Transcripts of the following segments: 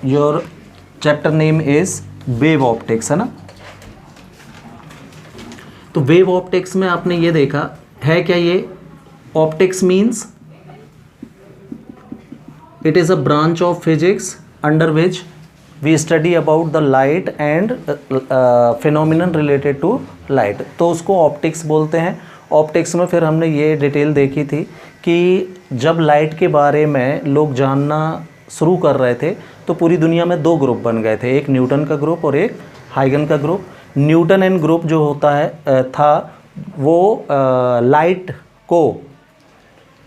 Your chapter name is wave optics, है ना। तो वेव ऑप्टिक्स में आपने ये देखा है क्या, ये optics means it is a branch of physics under which we study about the light and phenomenon related to light, तो उसको ऑप्टिक्स बोलते हैं। ऑप्टिक्स में फिर हमने ये डिटेल देखी थी कि जब लाइट के बारे में लोग जानना शुरू कर रहे थे तो पूरी दुनिया में दो ग्रुप बन गए थे, एक न्यूटन का ग्रुप और एक हाइगन का ग्रुप। न्यूटन एंड ग्रुप जो होता है था वो लाइट को,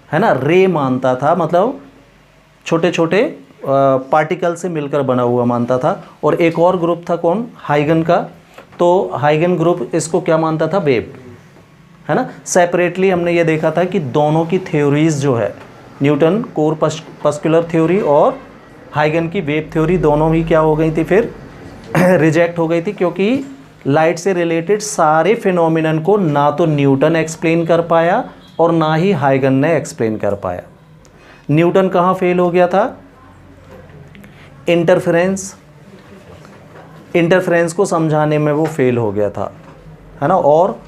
है ना, रे मानता था, मतलब छोटे छोटे पार्टिकल से मिलकर बना हुआ मानता था। और एक और ग्रुप था कौन, हाइगन का, तो हाइगन ग्रुप इसको क्या मानता था, वेव, है ना। सेपरेटली हमने ये देखा था कि दोनों की थ्योरीज जो है, न्यूटन कोरपस्कुलर थ्योरी और हाइगन की वेव थ्योरी, दोनों ही क्या हो गई थी फिर रिजेक्ट हो गई थी, क्योंकि लाइट से रिलेटेड सारे फिनोमिनन को ना तो न्यूटन एक्सप्लेन कर पाया और ना ही हाइगन ने एक्सप्लेन कर पाया। न्यूटन कहाँ फेल हो गया था, इंटरफेरेंस को समझाने में वो फेल हो गया था, है ना। और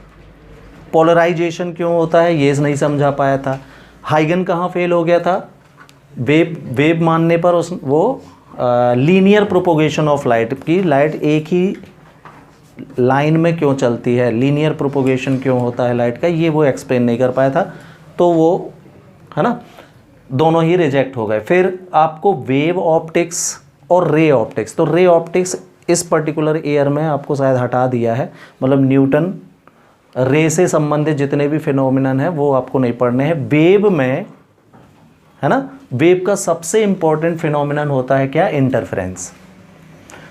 पोलराइजेशन क्यों होता है ये नहीं समझा पाया था। हाइगन कहाँ फेल हो गया था, वेव मानने पर वो लीनियर प्रोपोगेशन ऑफ लाइट की, लाइट एक ही लाइन में क्यों चलती है, लीनियर प्रोपोगेशन क्यों होता है लाइट का, ये वो एक्सप्लेन नहीं कर पाया था, तो वो, है ना, दोनों ही रिजेक्ट हो गए। फिर आपको वेव ऑप्टिक्स और रे ऑप्टिक्स, तो रे ऑप्टिक्स इस पर्टिकुलर ईयर में आपको शायद हटा दिया है, मतलब न्यूटन रे से संबंधित जितने भी फिनोमिनन है वो आपको नहीं पढ़ने हैं। वेव में, है ना, वेव का सबसे इंपॉर्टेंट फिनोमिनन होता है क्या, इंटरफेरेंस।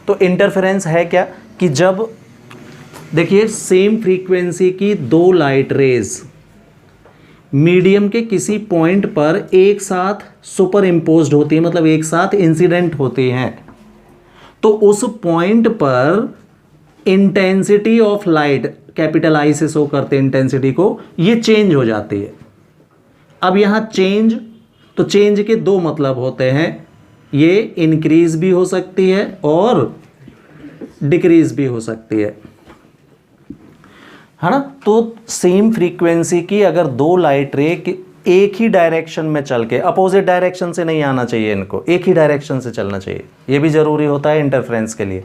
तो इंटरफेरेंस है क्या कि जब देखिए सेम फ्रीक्वेंसी की दो लाइट रेज मीडियम के किसी पॉइंट पर एक साथ सुपर इम्पोज्ड होती है, मतलब एक साथ इंसिडेंट होती हैं, तो उस पॉइंट पर intensity of light, capital I से शो करते हैं इंटेंसिटी को, ये चेंज हो जाती है। अब यहां चेंज, तो चेंज के दो मतलब होते हैं, ये इंक्रीज भी हो सकती है और डिक्रीज भी हो सकती है ना। तो सेम फ्रीक्वेंसी की अगर दो लाइट रे एक ही डायरेक्शन में चल के, अपोजिट डायरेक्शन से नहीं आना चाहिए, इनको एक ही डायरेक्शन से चलना चाहिए, ये भी जरूरी होता है इंटरफेरेंस के लिए,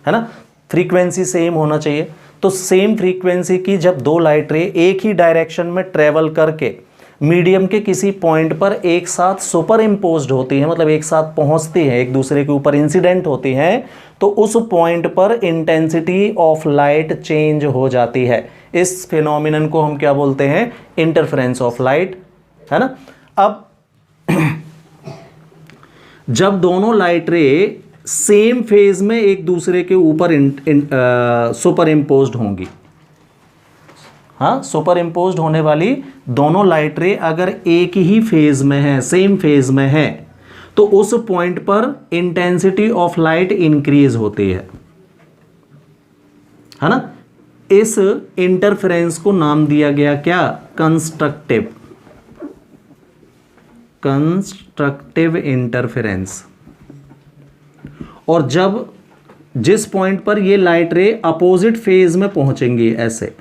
है ना। फ्रीक्वेंसी सेम होना चाहिए। तो सेम फ्रीक्वेंसी की जब दो लाइट रे एक ही डायरेक्शन में ट्रेवल करके मीडियम के किसी पॉइंट पर एक साथ सुपर इम्पोज्ड होती है, मतलब एक साथ पहुंचती है, एक दूसरे के ऊपर इंसिडेंट होती हैं, तो उस पॉइंट पर इंटेंसिटी ऑफ लाइट चेंज हो जाती है। इस फिनोमिनन को हम क्या बोलते हैं, इंटरफेरेंस ऑफ लाइट, है ना। अब जब दोनों लाइट रे सेम फेज में एक दूसरे के ऊपर सुपर इम्पोज्ड होंगी, हाँ, सुपर इम्पोज्ड होने वाली दोनों लाइट रे अगर एक ही फेज में है, सेम फेज में है, तो उस पॉइंट पर इंटेंसिटी ऑफ लाइट इंक्रीज होती है ना। इस इंटरफेरेंस को नाम दिया गया क्या, कंस्ट्रक्टिव इंटरफेरेंस। और जब जिस पॉइंट पर ये लाइट रे अपोजिट फेज में पहुंचेंगी, ऐसे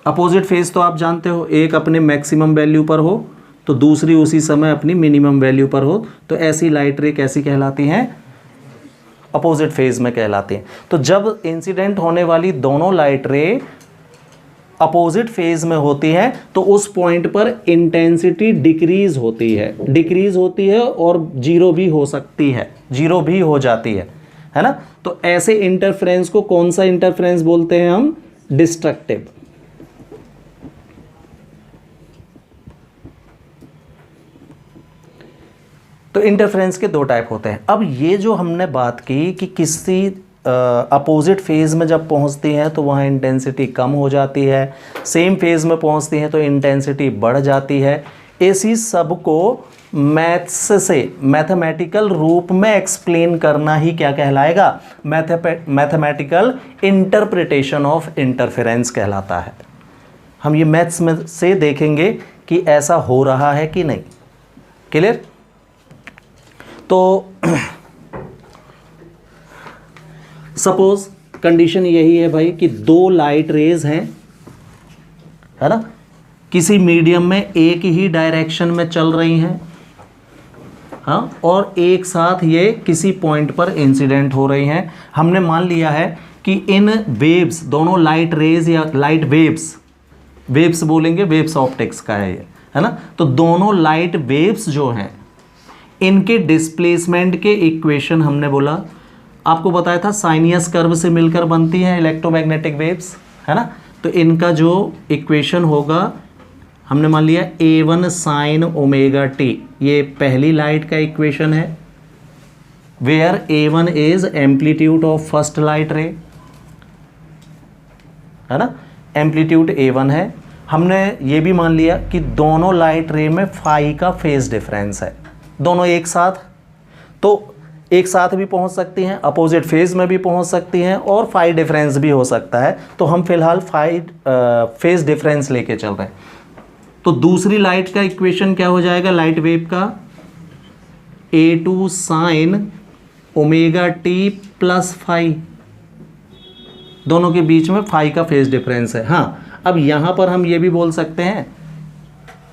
अपोजिट फेज तो आप जानते हो, एक अपने मैक्सिमम वैल्यू पर हो तो दूसरी उसी समय अपनी मिनिमम वैल्यू पर हो, तो ऐसी लाइट रे कैसी कहलाती हैं, अपोजिट फेज में कहलाती हैं। तो जब इंसिडेंट होने वाली दोनों लाइट रे अपोजिट फेज में होती हैं तो उस पॉइंट पर इंटेंसिटी डिक्रीज होती है और जीरो भी हो सकती है, जीरो भी हो जाती है ना। तो ऐसे इंटरफेरेंस को कौन सा इंटरफेरेंस बोलते हैं हम, डिस्ट्रक्टिव। तो इंटरफेरेंस के दो टाइप होते हैं। अब ये जो हमने बात की कि किसी अपोजिट फेज में जब पहुंचती हैं तो वहाँ इंटेंसिटी कम हो जाती है, सेम फेज में पहुंचती हैं तो इंटेंसिटी बढ़ जाती है, इसी सब को मैथ्स से मैथमेटिकल रूप में एक्सप्लेन करना ही क्या कहलाएगा, मैथमेटिकल इंटरप्रिटेशन ऑफ इंटरफेरेंस कहलाता है। हम ये मैथ्स में से देखेंगे कि ऐसा हो रहा है कि नहीं, क्लियर। तो सपोज कंडीशन यही है भाई कि दो लाइट रेज हैं, है ना, किसी मीडियम में एक ही डायरेक्शन में चल रही हैं, हाँ, और एक साथ ये किसी पॉइंट पर इंसिडेंट हो रही हैं। हमने मान लिया है कि इन वेव्स, दोनों लाइट रेज या लाइट वेव्स, वेव्स बोलेंगे, वेव्स ऑप्टिक्स का है ये, है ना, तो दोनों लाइट वेव्स जो हैं इनके डिस्प्लेसमेंट के इक्वेशन हमने बोला, आपको बताया था साइनियस कर्व से मिलकर बनती हैं इलेक्ट्रोमैग्नेटिक वेव्स, है ना, तो इनका जो इक्वेशन होगा हमने मान लिया A1 साइन ओमेगा टी, ये पहली लाइट का इक्वेशन है, where A1 is amplitude of first light ray, है ना, एम्पलीट्यूड A1 है। हमने ये भी मान लिया कि दोनों लाइट रे में फाई का फेज डिफरेंस है, दोनों एक साथ, तो एक साथ भी पहुंच सकती हैं, अपोजिट फेज में भी पहुंच सकती हैं, और फाई डिफरेंस भी हो सकता है, तो हम फिलहाल फाई फेज डिफरेंस लेके चल रहे हैं। तो दूसरी लाइट का इक्वेशन क्या हो जाएगा, लाइट वेव का, A2 sine omega T plus phi, दोनों के बीच में फाई का फेज डिफरेंस है। हाँ, अब यहाँ पर हम ये भी बोल सकते हैं,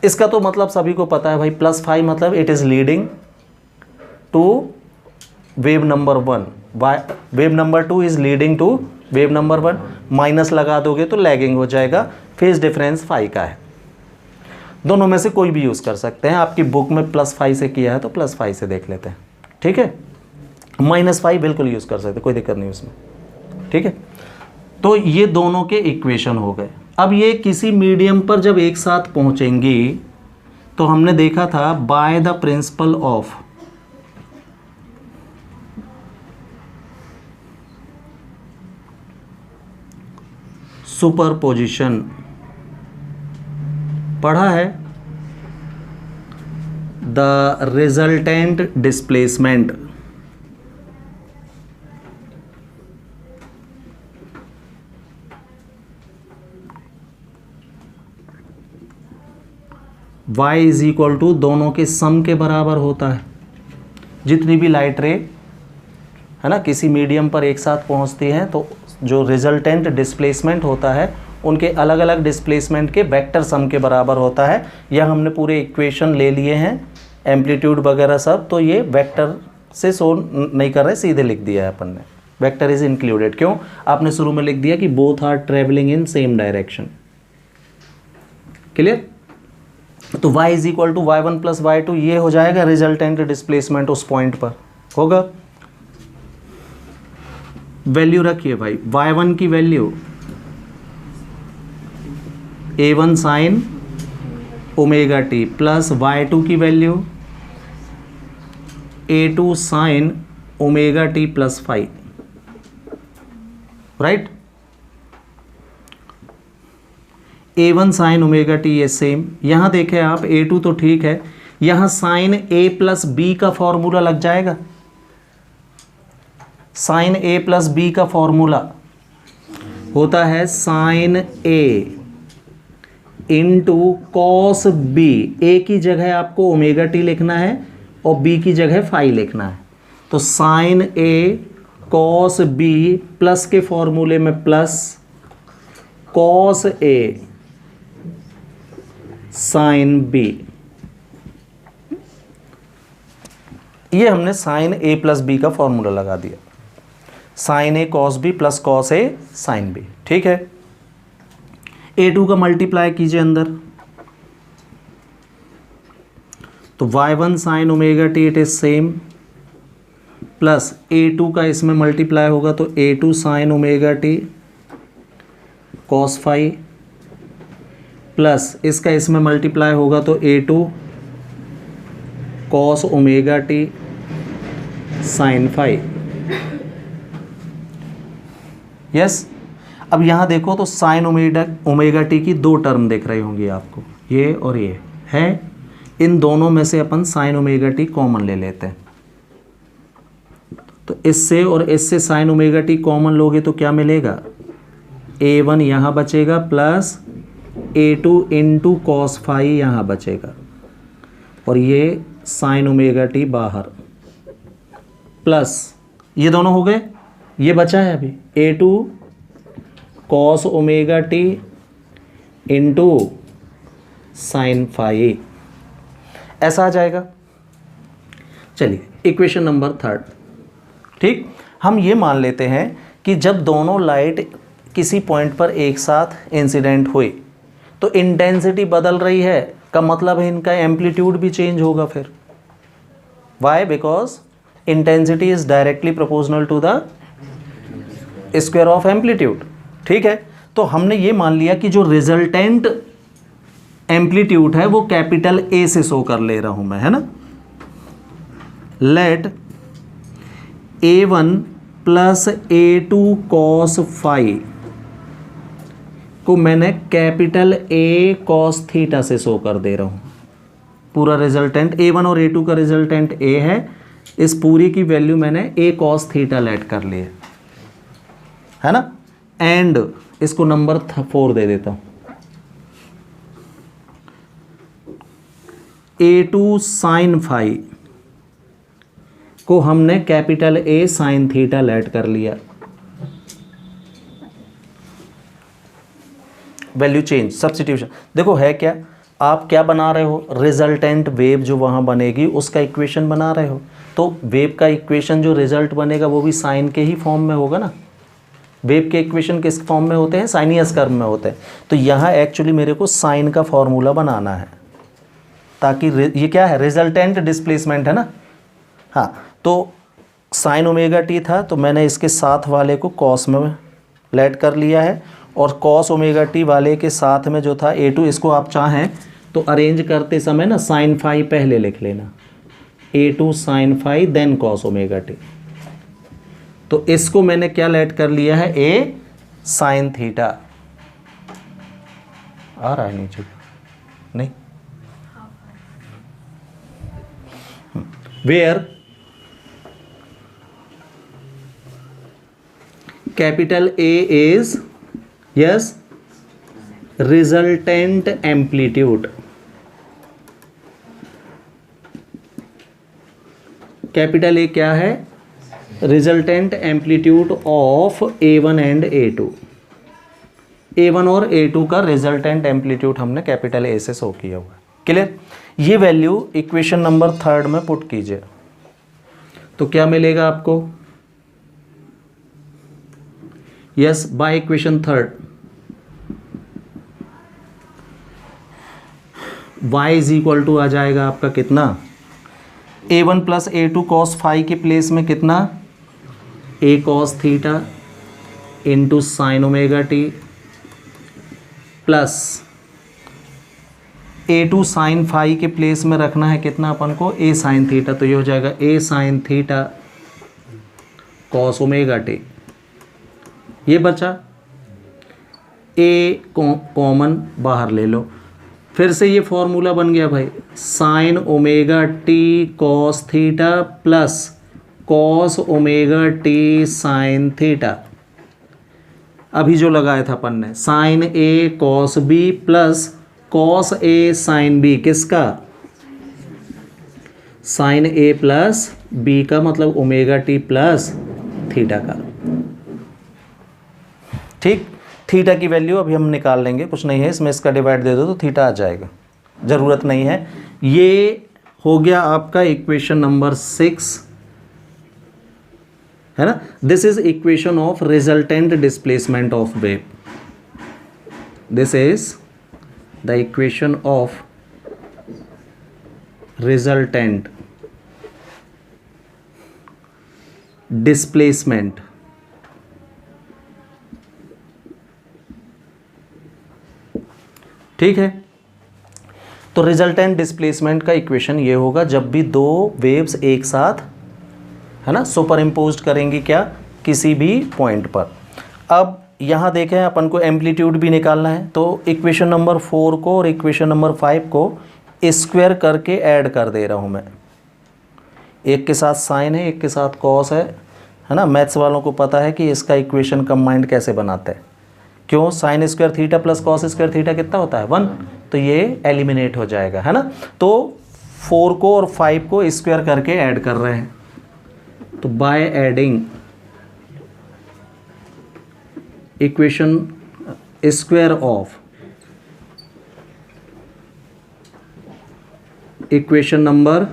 इसका तो मतलब सभी को पता है भाई, प्लस फाई मतलब it is leading to wave number 1, wave number 2 is leading to wave number 1, minus लगा दोगे तो लैगिंग हो जाएगा, फेज डिफरेंस फाई का है। दोनों में से कोई भी यूज़ कर सकते हैं, आपकी बुक में प्लस फाई से किया है तो प्लस फाई से देख लेते हैं, ठीक है, माइनस फाई बिल्कुल यूज़ कर सकते, कोई दिक्कत नहीं उसमें, ठीक है। तो ये दोनों के इक्वेशन हो गए। अब ये किसी मीडियम पर जब एक साथ पहुंचेंगी तो हमने देखा था by the principle of superposition, पढ़ा है, the resultant displacement y is equal to दोनों के सम के बराबर होता है। जितनी भी लाइट रे, है ना, किसी मीडियम पर एक साथ पहुंचती हैं तो जो रिजल्टेंट डिस्प्लेसमेंट होता है उनके अलग अलग डिस्प्लेसमेंट के वेक्टर सम के बराबर होता है। यह हमने पूरे इक्वेशन ले लिए हैं, एम्पलीट्यूड वगैरह सब, तो ये वेक्टर से शो नहीं कर रहे, सीधे लिख दिया है अपन ने, वेक्टर इज इंक्लूडेड। क्यों, आपने शुरू में लिख दिया कि both are travelling in same direction, clear. तो y is equal to y1 plus y2, ये हो जाएगा रिजल्टेंट डिस्प्लेसमेंट उस पॉइंट पर होगा। वैल्यू रखिए भाई, y1 की value A1 sine omega T plus y2 की value A2 sine omega T plus 5, right. A1 sine omega t ये सेम, यहाँ देखें आप A2 तो ठीक है, यहाँ साइन A प्लस बी का फॉर्मूला लग जाएगा। साइन A प्लस बी का फॉर्मूला होता है sine A into cos b. A की जगह आपको ओमेगा टी लिखना है और बी की जगह फाई लिखना है, तो sine A cos B plus के फॉर्मूले में plus cos A sine B, ये हमने साइन A प्लस बी का फॉर्मूला लगा दिया, sine A cos B plus cos A sine B, ठीक है। A2 का मल्टीप्लाई कीजिए अंदर, तो y1 sine omega T it is same, plus A2 का इसमें मल्टीप्लाई होगा तो A2 sine omega T cos phi, plus इसका इसमें मल्टीप्लाई होगा तो A2 cos omega T sine phi. Yes, अब यहाँ देखो तो साइन ओमेगा टी की दो टर्म दिख रही होंगी आपको, ये और ये है, इन दोनों में से अपन साइन ओमेगा टी कॉमन ले लेते हैं, तो इससे और इससे साइन ओमेगा टी कॉमन लोगे तो क्या मिलेगा, A1 यहाँ बचेगा plus A2 into cos phi यहाँ बचेगा, और ये साइन ओमेगा टी बाहर, प्लस ये दोनों हो गए, ये बचा है अभी A2 cos omega T into sine phi, ऐसा आ जाएगा। चलिए इक्वेशन नंबर 3, ठीक। हम ये मान लेते हैं कि जब दोनों लाइट किसी पॉइंट पर एक साथ इंसिडेंट हुई तो इंटेंसिटी बदल रही है, का मतलब है इनका एम्पलीट्यूड भी चेंज होगा फिर। Why? Because intensity is directly proportional to the square of amplitude, ठीक है। तो हमने ये मान लिया कि जो रिजल्टेंट एम्पलीट्यूड है वो कैपिटल ए से शो कर ले रहा हूं मैं, है ना। Late A1 plus A2 cos phi को मैंने कैपिटल A cos थीटा से शो कर दे रहा हूं। पूरा रिजल्टेंट A1 और A2 का रिजल्टेंट A है, इस पूरी की वैल्यू मैंने A cos थीटा लेट कर ली है ना। एंड इसको नंबर 4 दे देता हूं, A2 साइन फाई को हमने capital A sine theta late कर लिया। Value change, substitution. देखो है क्या, आप क्या बना रहे हो, रिजल्टेंट वेव जो वहां बनेगी उसका इक्वेशन बना रहे हो। तो वेव का इक्वेशन जो रिजल्ट बनेगा वो भी साइन के ही फॉर्म में होगा ना। वेव के इक्वेशन किस फॉर्म में होते हैं, साइनियस कर्व में होते हैं। तो यहाँ एक्चुअली मेरे को साइन का फॉर्मूला बनाना है, ताकि ये क्या है, रिजल्टेंट डिस्प्लेसमेंट है ना। हाँ, तो साइन ओमेगा टी था तो मैंने इसके साथ वाले को कॉस में लेट कर लिया है, और कॉस ओमेगा टी वाले के साथ में जो था A2, इसको आप चाहें तो अरेंज करते समय ना साइन फाई पहले लिख लेना, A2 sine phi then cos omega t. तो इसको मैंने क्या लेट कर लिया है, A साइन थीटा। आ रहा है नीचे? नहीं। Where capital A is yes resultant amplitude, capital A क्या है, resultant amplitude of A1 and A2। A1 और A2 का रिजल्टेंट एम्पलीट्यूड हमने कैपिटल A से शो किया हुआ है। क्लियर? ये वैल्यू इक्वेशन नंबर 3 में पुट कीजिए तो क्या मिलेगा आपको, yes, by equation 3 y is equal to आ जाएगा आपका कितना, A1 plus A2 cos phi के प्लेस में कितना, A cos theta into sine omega T plus A2 sine phi के प्लेस में रखना है कितना अपन को, A साइन थीटा। तो ये हो जाएगा A sine theta cos omega t. ये बचा, A कॉमन बाहर ले लो, फिर से ये फॉर्मूला बन गया भाई, sign omega T cos theta plus cos omega T sine theta. अभी जो लगाया था अपन ने, sign A cos B plus cos A sine B, किसका, साइन ए प्लस बी का, मतलब ओमेगा टी प्लस थीटा का। ठीक, थीटा की वैल्यू अभी हम निकाल लेंगे, कुछ नहीं है इसमें, इसका डिवाइड दे दो तो थीटा आ जाएगा, ज़रूरत नहीं है। ये हो गया आपका इक्वेशन नंबर 6, है ना। This is equation of resultant displacement of wave, this is the equation of resultant displacement ठीक है। तो रिजल्टेंट डिस्प्लेसमेंट का इक्वेशन ये होगा जब भी दो वेव्स एक साथ, है ना, सुपर इम्पोज्ड करेंगी क्या, किसी भी पॉइंट पर। अब यहाँ देखें अपन को एम्पलीट्यूड भी निकालना है, तो इक्वेशन नंबर 4 को और इक्वेशन नंबर 5 को स्क्वायर करके ऐड कर दे रहा हूँ मैं। एक के साथ साइन है, एक के साथ कॉस है ना। मैथ्स वालों को पता है कि इसका इक्वेशन कंबाइंड कैसे बनाते हैं। क्यों, sign square theta plus cos square theta कितना होता है, 1, तो ये एलिमिनेट हो जाएगा, है ना। तो 4 को और 5 को स्क्वायर करके ऐड कर रहे हैं, तो by adding equation square of equation number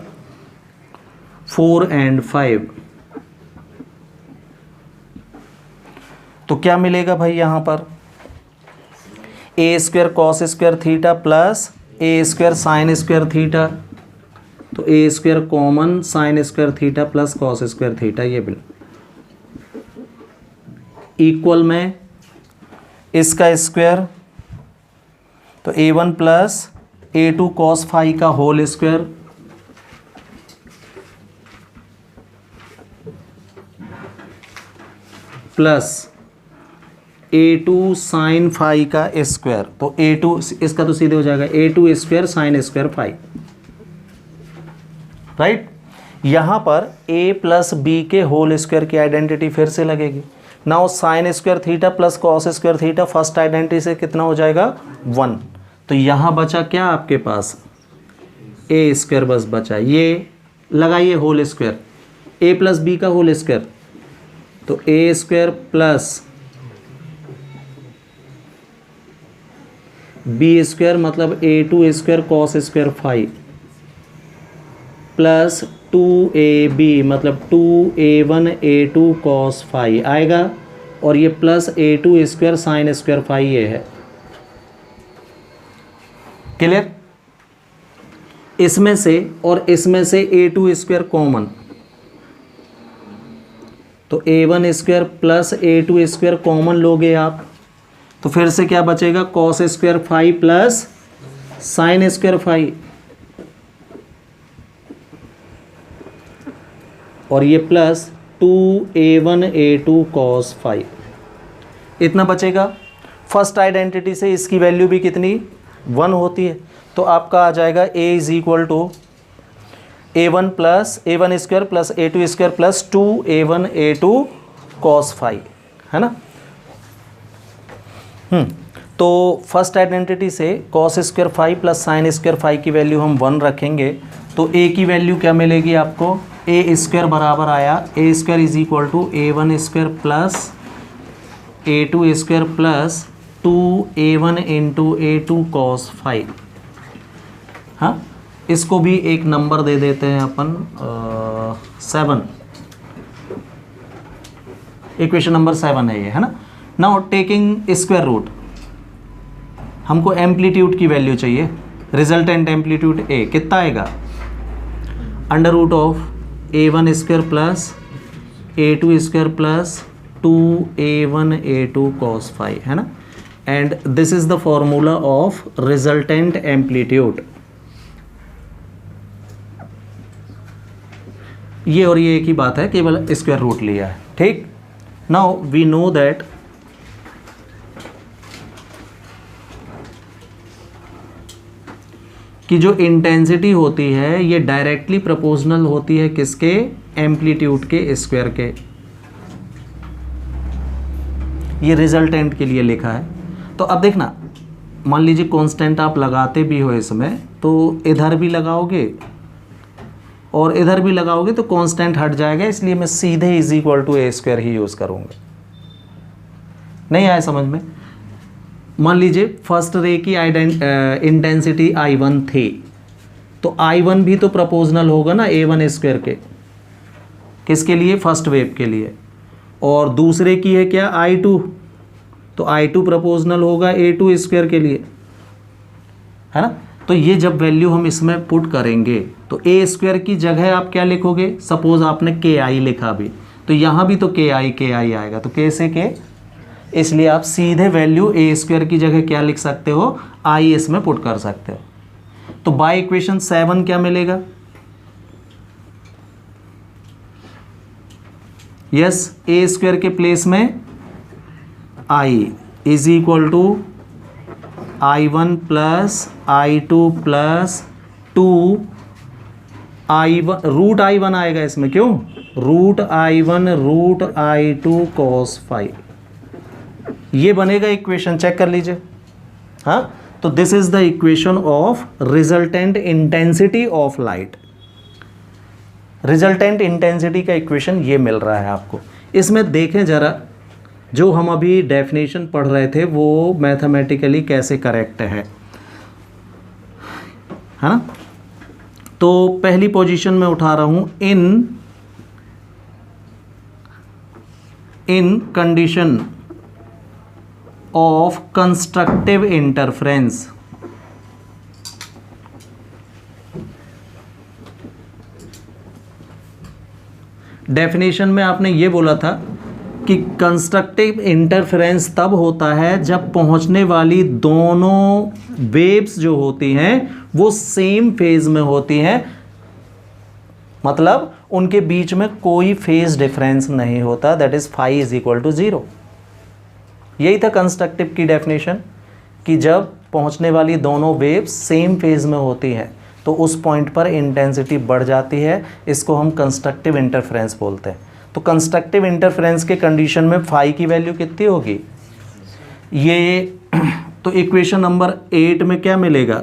4 and 5, तो क्या मिलेगा भाई यहाँ पर a square cos square theta plus a square sine square theta, तो ए square common sine square theta plus cos square theta, ये बिल इक्वल में इसका स्क्वायर, तो a1 plus a2 cos phi का whole square plus a2 sine phi का square, तो a2 इसका तो सीधे हो जाएगा a2 square sine square phi, right. यहाँ पर a प्लस बी के होल स्क्वायर की आइडेंटिटी फिर से लगेगी। Now sine square theta plus cos square theta first identity से कितना हो जाएगा 1, तो यहाँ बचा क्या आपके पास ए स्क्वायर बस बचा, ये लगाइए whole square A plus B का होल स्क्वायर, तो ए स्क्वायर प्लस बी स्क्वायर मतलब a2 square cos square phi plus 2ab मतलब 2a1 a2 कॉस फाई आएगा, और ये plus a2 square sine square phi ये है। क्लियर? इसमें से और इसमें से a2 स्क्वायर कॉमन, तो a1 square plus a2 square common लोगे आप, तो फिर से क्या बचेगा cos square phi plus sine square phi, और ये plus 2a1 a2 cos phi, इतना बचेगा। फर्स्ट आइडेंटिटी से इसकी वैल्यू भी कितनी 1 होती है, तो आपका आ जाएगा a is equal to a1 plus a1 square plus a2 square plus 2a1 a2 cos phi, है ना। तो फर्स्ट आइडेंटिटी से cos square phi plus sine square phi की वैल्यू हम 1 रखेंगे, तो a की वैल्यू क्या मिलेगी आपको, ए स्क्वायर बराबर आया a square is equal to a1 square plus a2 square plus 2a1 into a2 cos phi. हाँ, इसको भी एक नंबर दे देते हैं अपन 7, इक्वेशन नंबर 7 है ये, है ना। नाउ टेकिंग स्क्वायर रूट, हमको एम्पलीट्यूड की वैल्यू चाहिए, रिजल्टेंट एम्पलीट्यूड ए कितना आएगा, under root of a1 square plus a2 square plus 2a1 a2 cos phi, है ना। And this is the formula of resultant amplitude. ये और ये एक ही बात है, केवल स्क्वायर रूट लिया है, ठीक। नाउ वी नो दैट कि जो इंटेंसिटी होती है ये डायरेक्टली प्रोपोर्शनल होती है किसके, एम्पलीट्यूड के स्क्वायर के। ये रिजल्टेंट के लिए लिखा है। तो अब देखना, मान लीजिए कांस्टेंट आप लगाते भी हो इसमें, तो इधर भी लगाओगे और इधर भी लगाओगे तो कांस्टेंट हट जाएगा, इसलिए मैं सीधे is equal to A square ही यूज़ करूँगा। नहीं आया समझ में? मान लीजिए फर्स्ट रे की इंटेंसिटी I1 थी, तो I1 भी तो प्रोपोर्शनल होगा ना A1 स्क्वायर के, किसके लिए, फर्स्ट वेव के लिए। और दूसरे की है क्या, I2, तो I2 प्रोपोर्शनल होगा A2 स्क्वायर के लिए, है ना। तो ये जब वैल्यू हम इसमें पुट करेंगे तो ए स्क्वायर की जगह आप क्या लिखोगे, सपोज आपने KI लिखा भी, तो यहाँ भी तो KI आएगा, तो K से K, इसलिए आप सीधे वैल्यू ए स्क्वायर की जगह क्या लिख सकते हो, I इसमें पुट कर सकते हो। तो बाय इक्वेशन 7 क्या मिलेगा, यस, ए स्क्वायर के प्लेस में I is equal to I1 plus I2 plus 2 I1 root I1 आएगा इसमें, क्यों, root I1 root I2 cos phi, ये बनेगा इक्वेशन, चेक कर लीजिए। हाँ, तो this is the equation of resultant intensity of light. Resultant intensity का इक्वेशन ये मिल रहा है आपको। इसमें देखें ज़रा, जो हम अभी डेफिनेशन पढ़ रहे थे वो मैथमेटिकली कैसे करेक्ट है ना। तो पहली पोजीशन में उठा रहा हूँ, in condition of constructive interference, definition में आपने ये बोला था कि कंस्ट्रक्टिव इंटरफेरेंस तब होता है जब पहुंचने वाली दोनों वेव्स जो होती हैं वो सेम फेज में होती हैं, मतलब उनके बीच में कोई फेज डिफरेंस नहीं होता, that is phi is equal to 0। यही था कंस्ट्रक्टिव की डेफिनेशन कि जब पहुंचने वाली दोनों वेव्स सेम फेज में होती हैं तो उस पॉइंट पर इंटेंसिटी बढ़ जाती है, इसको हम कंस्ट्रक्टिव इंटरफेरेंस बोलते हैं। तो कंस्ट्रक्टिव इंटरफेरेंस के कंडीशन में फाई की वैल्यू कितनी होगी, ये तो इक्वेशन नंबर 8 में क्या मिलेगा,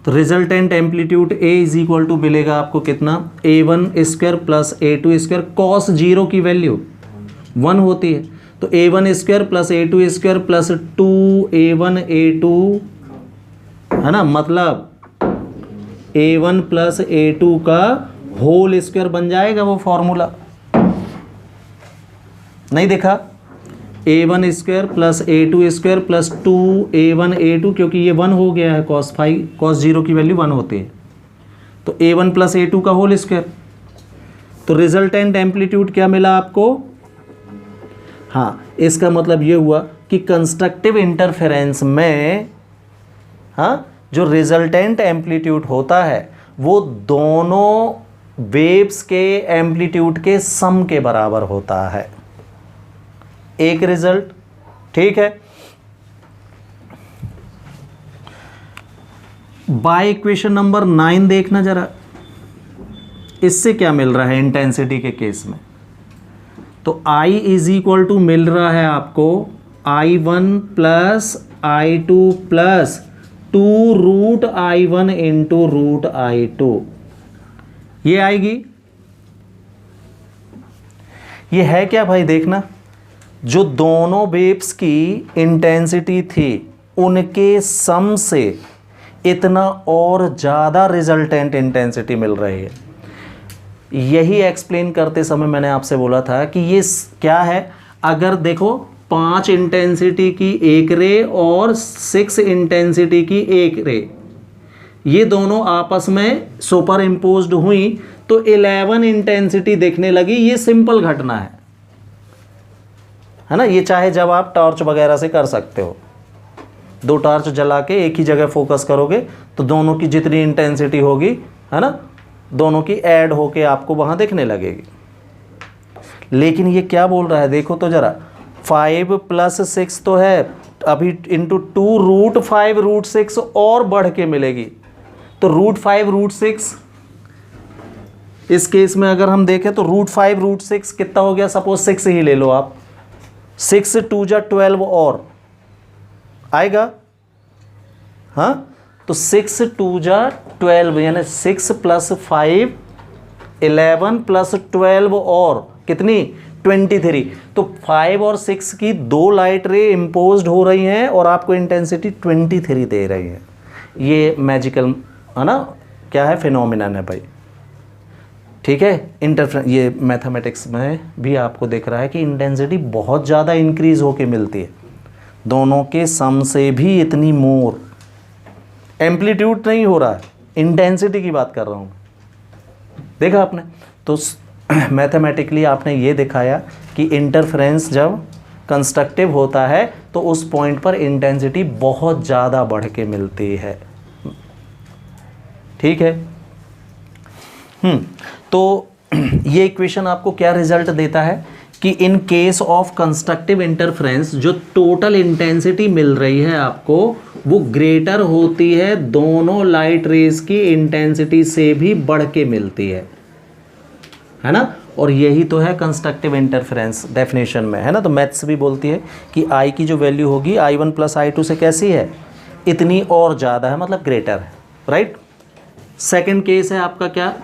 तो resultant amplitude A is equal to मिलेगा आपको कितना, A1 square plus A2 square, cos 0 की वैल्यू 1 होती है, तो A1 square plus A2 square plus 2A1 A2 है ना, मतलब A1 प्लस A2 का होल स्क्वायर बन जाएगा वो फॉर्मूला। नहीं देखा, A1 square plus A2 square plus 2A1 A2, क्योंकि ये 1 हो गया है, cos 0 की वैल्यू 1 होती है, तो A1 प्लस A2 का होल स्क्वायर। तो रिजल्टेंट एम्पलीट्यूड क्या मिला आपको, हाँ, इसका मतलब ये हुआ कि कंस्ट्रक्टिव इंटरफेरेंस में हाँ जो रिजल्टेंट एम्पलीट्यूड होता है वो दोनों वेव्स के एम्पलीट्यूड के सम के बराबर होता है, एक रिजल्ट, ठीक है। बाय इक्वेशन नंबर 9 देखना जरा, इससे क्या मिल रहा है इंटेंसिटी के केस में, तो I इज इक्वल टू मिल रहा है आपको I1 plus I2 plus 2√I1 into √I2, ये आएगी। ये है क्या भाई, देखना, जो दोनों वेव्स की इंटेंसिटी थी उनके सम से इतना और ज़्यादा रिजल्टेंट इंटेंसिटी मिल रही है। यही एक्सप्लेन करते समय मैंने आपसे बोला था कि ये क्या है, अगर देखो 5 इंटेंसिटी की एक रे और 6 इंटेंसिटी की एक रे, ये दोनों आपस में सुपर इम्पोज्ड हुई तो 11 इंटेंसिटी दिखने लगी। ये सिंपल घटना है ना, ये चाहे जब आप टॉर्च वगैरह से कर सकते हो, 2 टॉर्च जला के एक ही जगह फोकस करोगे तो दोनों की जितनी इंटेंसिटी होगी है ना, दोनों की ऐड होके आपको वहाँ दिखने लगेगी। लेकिन ये क्या बोल रहा है, देखो तो ज़रा, 5 प्लस 6 तो है अभी, इंटू 2√5√6 और बढ़ के मिलेगी, तो √5√6 इस केस में अगर हम देखें तो √5√6 कितना हो गया, सपोज 6 ही ले लो आप, 6 2 जा 12 और आएगा, हाँ, तो 6 2 जा 12 यानी 6 प्लस 5 11 प्लस 12 और कितनी 23, तो 5 और 6 की 2 लाइट रे इम्पोज्ड हो रही हैं और आपको इंटेंसिटी 23 दे रही है। ये मैजिकल है ना, क्या है, फिनोमिनन है भाई, ठीक है। ये मैथमेटिक्स में भी आपको दिख रहा है कि इंटेंसिटी बहुत ज़्यादा इंक्रीज होके मिलती है, दोनों के सम से भी इतनी मोर, एम्पलीट्यूड नहीं हो रहा है, इंटेंसिटी की बात कर रहा हूँ, देखा आपने। तो मैथमेटिकली आपने ये दिखाया कि इंटरफेरेंस जब कंस्ट्रक्टिव होता है तो उस पॉइंट पर इंटेंसिटी बहुत ज़्यादा बढ़ के मिलती है, ठीक है। तो ये इक्वेशन आपको क्या रिजल्ट देता है कि in case of constructive interference जो टोटल इंटेंसिटी मिल रही है आपको वो ग्रेटर होती है दोनों लाइट रेज की इंटेंसिटी से भी बढ़ के मिलती है ना। और यही तो है कंस्ट्रक्टिव इंटरफेरेंस डेफिनेशन में, है ना। तो मैथ्स भी बोलती है कि I की जो वैल्यू होगी I1 प्लस I2 से कैसी है, इतनी और ज़्यादा है, मतलब ग्रेटर है, राइट। सेकंड केस है आपका क्या,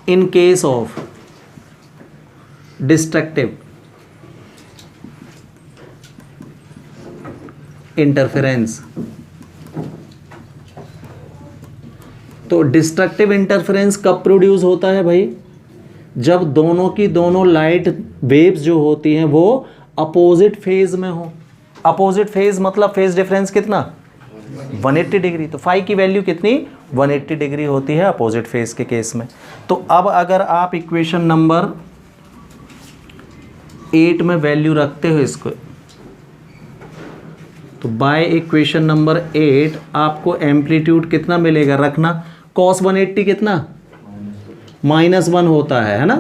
in case of destructive interference. तो डिस्ट्रक्टिव इंटरफेरेंस कब प्रोड्यूस होता है भाई, जब दोनों की दोनों लाइट वेव्स जो होती हैं वो अपोजिट फेज में हो। अपोजिट फेज मतलब फेज डिफरेंस कितना, 180 डिग्री। तो फाई की वैल्यू कितनी, 180 डिग्री होती है अपोजिट फेज के केस में। तो अब अगर आप इक्वेशन नंबर 8 में वैल्यू रखते हो इसको, तो बाय इक्वेशन नंबर 8 आपको एम्पलीट्यूड कितना मिलेगा, रखना cos 180 कितना, -1 होता है ना।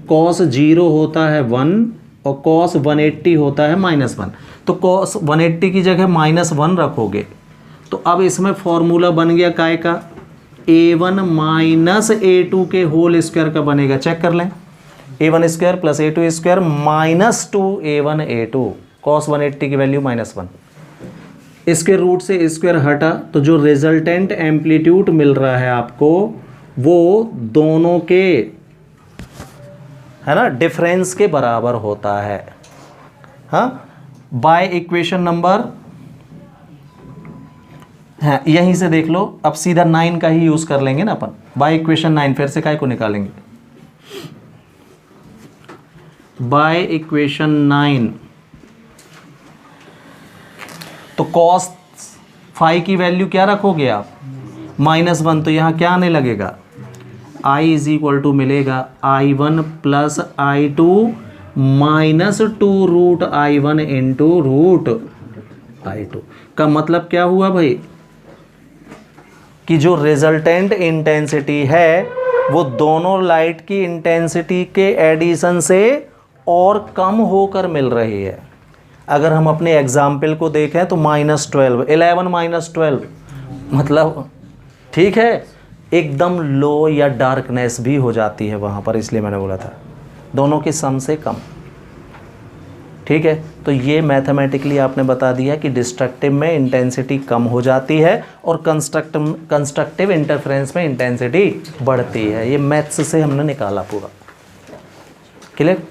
cos 0 होता है 1 और cos 180 होता है -1। तो cos 180 की जगह -1 रखोगे तो अब इसमें फॉर्मूला बन गया काय का, a1 माइनस a2 के होल स्क्वायर का बनेगा। चेक कर लें, a1 square plus a2 square minus 2a1 a2, cos 180 की वैल्यू -1। इसके रूट से स्क्वायर हटा तो जो रिजल्टेंट एम्पलीट्यूड मिल रहा है आपको वो दोनों के, है ना, डिफरेंस के बराबर होता है। हाँ, बाय इक्वेशन नंबर, हाँ यहीं से देख लो, अब सीधा 9 का ही यूज कर लेंगे ना अपन। बाय इक्वेशन 9 फिर से काय को निकालेंगे, बाय इक्वेशन 9 तो cos फाई की वैल्यू क्या रखोगे आप, -1। तो यहाँ क्या आने लगेगा, I इज इक्वल टू मिलेगा I1 plus I2 minus 2 root I1 into root I2। का मतलब क्या हुआ भाई, कि जो रिजल्टेंट इंटेंसिटी है वो दोनों लाइट की इंटेंसिटी के एडिशन से और कम होकर मिल रही है। अगर हम अपने एग्जाम्पल को देखें तो -12, 11 -12 मतलब ठीक है, एकदम लो या डार्कनेस भी हो जाती है वहाँ पर, इसलिए मैंने बोला था दोनों के सम से कम। ठीक है, तो ये मैथमेटिकली आपने बता दिया कि डिस्ट्रक्टिव में इंटेंसिटी कम हो जाती है और कंस्ट्रक्टिव इंटरफेरेंस में इंटेंसिटी बढ़ती है। ये मैथ्स से हमने निकाला पूरा। क्लियर।